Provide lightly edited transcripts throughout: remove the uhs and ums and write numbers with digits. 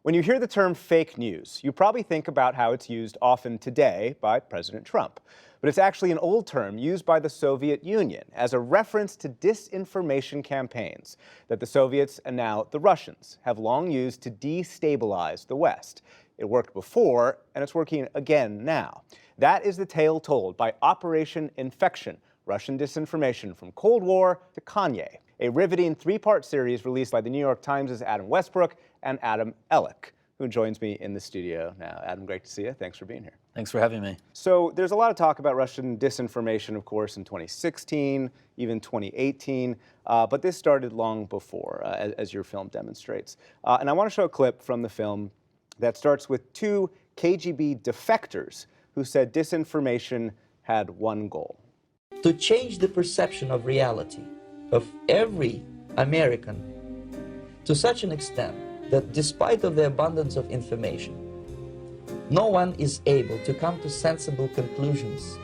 When you hear the term fake news, you probably think about how it's used often today by President Trump. But it's actually an old term used by the Soviet Union as a reference to disinformation campaigns that the Soviets and now the Russians have long used to destabilize the West. It worked before, and it's working again now. That is the tale told by Operation Infection, Russian disinformation from Cold War to Kanye, a riveting three-part series released by the New York Times' Adam Westbrook and Adam Ellick, who joins me in the studio now. Adam, great to see you. Thanks for being here. Thanks for having me. So there's a lot of talk about Russian disinformation, of course, in 2016, even 2018, but this started long before, as your film demonstrates. And I want to show a clip from the film that starts with two KGB defectors who said disinformation had one goal. To change the perception of reality of every American to such an extent that despite of the abundance of information, no one is able to come to sensible conclusions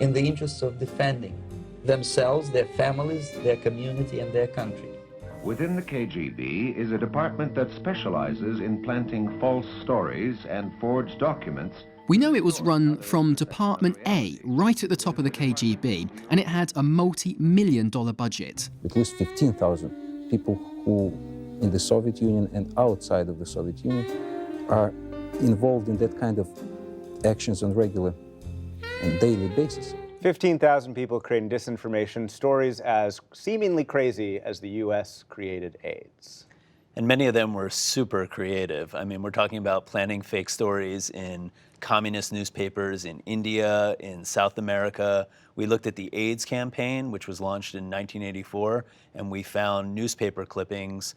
in the interests of defending themselves, their families, their community, and their country. Within the KGB is a department that specializes in planting false stories and forged documents. We know it was run from Department A, right at the top of the KGB, and it had a multi-million-dollar budget. At least 15,000 people who, in the Soviet Union and outside of the Soviet Union, are involved in that kind of actions on regular and daily basis. 15,000 people creating disinformation, stories as seemingly crazy as the U.S. created AIDS. And many of them were super creative. I mean, we're talking about planting fake stories in communist newspapers in India, in South America. We looked at the AIDS campaign, which was launched in 1984, and we found newspaper clippings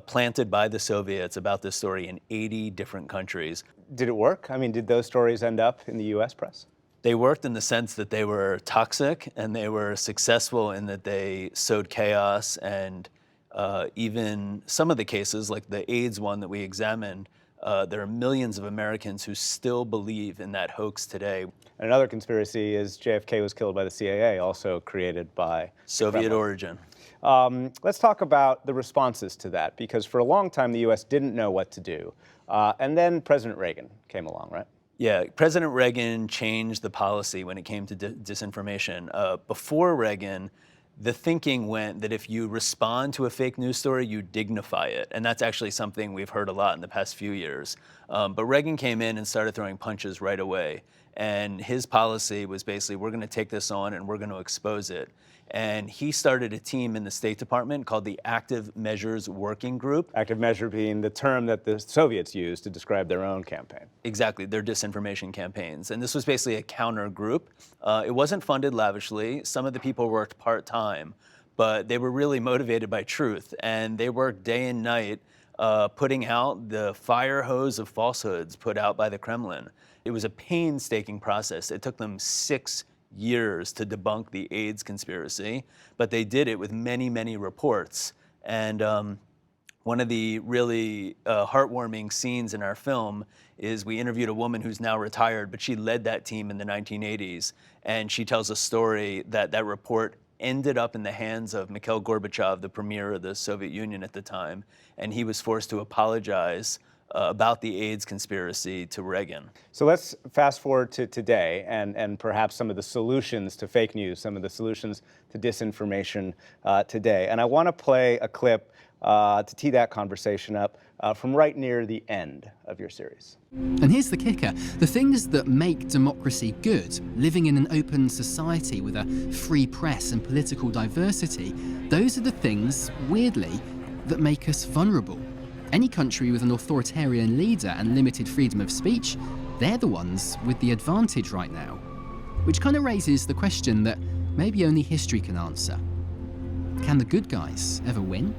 planted by the Soviets about this story in 80 different countries. Did it work? I mean, did those stories end up in the U.S. press? They worked in the sense that they were toxic, and they were successful in that they sowed chaos, and even some of the cases, like the AIDS one that we examined, there are millions of Americans who still believe in that hoax today. Another conspiracy is JFK was killed by the CIA, also created by Soviet origin. Let's talk about the responses to that, because for a long time the U.S. didn't know what to do. And then President Reagan came along, right? Yeah, President Reagan changed the policy when it came to disinformation. Before Reagan, the thinking went that if you respond to a fake news story, you dignify it. And that's actually something we've heard a lot in the past few years. But Reagan came in and started throwing punches right away. And his policy was basically, we're going to take this on and we're going to expose it. And he started a team in the State Department called the Active Measures Working Group. Active measure being the term that the Soviets used to describe their own campaign. Exactly, their disinformation campaigns. And this was basically a counter group. It wasn't funded lavishly. Some of the people worked part-time, but they were really motivated by truth. And they worked day and night putting out the fire hose of falsehoods put out by the Kremlin. It was a painstaking process. It took them 6 years to debunk the AIDS conspiracy, but they did it with many, many reports. And one of the really heartwarming scenes in our film is we interviewed a woman who's now retired, but she led that team in the 1980s. And she tells a story that that report ended up in the hands of Mikhail Gorbachev, the premier of the Soviet Union at the time, and he was forced to apologize about the AIDS conspiracy to Reagan. So let's fast forward to today and perhaps some of the solutions to fake news, some of the solutions to disinformation today. And I want to play a clip to tee that conversation up from right near the end of your series. And here's the kicker. The things that make democracy good, living in an open society with a free press and political diversity, those are the things, weirdly, that make us vulnerable. Any country with an authoritarian leader and limited freedom of speech, they're the ones with the advantage right now. Which kind of raises the question that maybe only history can answer. Can the good guys ever win?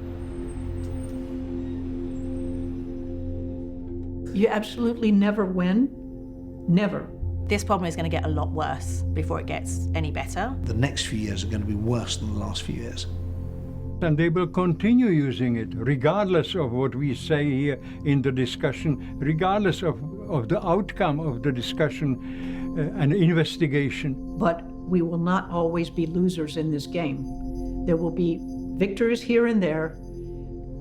You absolutely never win. Never. This problem is going to get a lot worse before it gets any better. The next few years are going to be worse than the last few years. And they will continue using it, regardless of what we say here in the discussion, regardless of the outcome of the discussion and investigation. But we will not always be losers in this game. There will be victors here and there.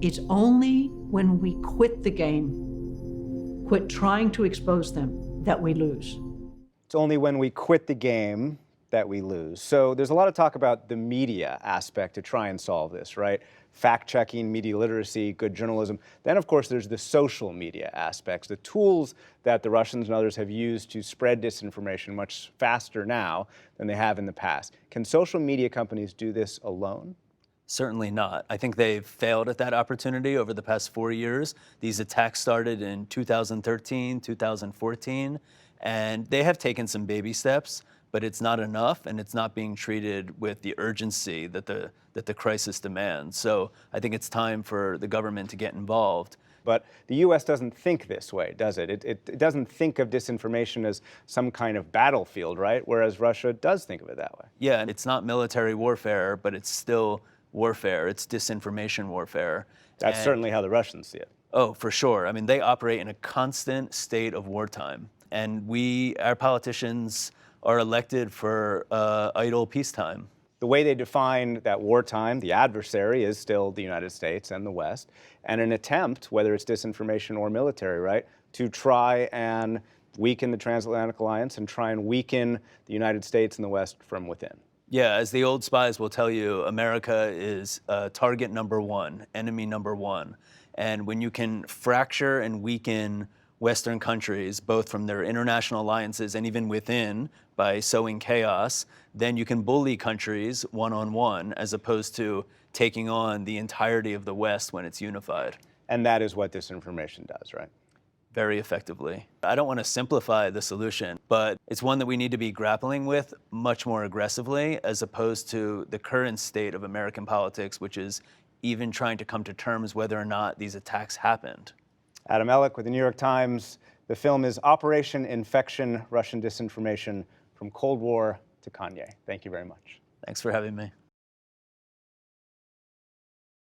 It's only when we quit the game quit trying to expose them, that we lose. It's only when we quit the game that we lose. So there's a lot of talk about the media aspect to try and solve this, right? Fact-checking, media literacy, good journalism. Then, of course, there's the social media aspects, the tools that the Russians and others have used to spread disinformation much faster now than they have in the past. Can social media companies do this alone? Certainly not. I think they've failed at that opportunity over the past 4 years. These attacks started in 2013, 2014, and they have taken some baby steps, but it's not enough, and it's not being treated with the urgency that the crisis demands. So I think it's time for the government to get involved. But the U.S. doesn't think this way, does it? It doesn't think of disinformation as some kind of battlefield, right? Whereas Russia does think of it that way. Yeah, and it's not military warfare, but it's still warfare. It's disinformation warfare. That's certainly how the Russians see it. Oh, for sure. I mean, they operate in a constant state of wartime. And our politicians are elected for idle peacetime. The way they define that wartime, the adversary, is still the United States and the West, and an attempt, whether it's disinformation or military, right, to try and weaken the transatlantic alliance and try and weaken the United States and the West from within. Yeah, as the old spies will tell you, America is target number one, enemy number one. And when you can fracture and weaken Western countries, both from their international alliances and even within, by sowing chaos, then you can bully countries one-on-one as opposed to taking on the entirety of the West when it's unified. And that is what disinformation does, right? Very effectively. I don't want to simplify the solution, but it's one that we need to be grappling with much more aggressively as opposed to the current state of American politics, which is even trying to come to terms whether or not these attacks happened. Adam Ellick with the New York Times. The film is Operation Infection, Russian Disinformation from Cold War to Kanye. Thank you very much. Thanks for having me.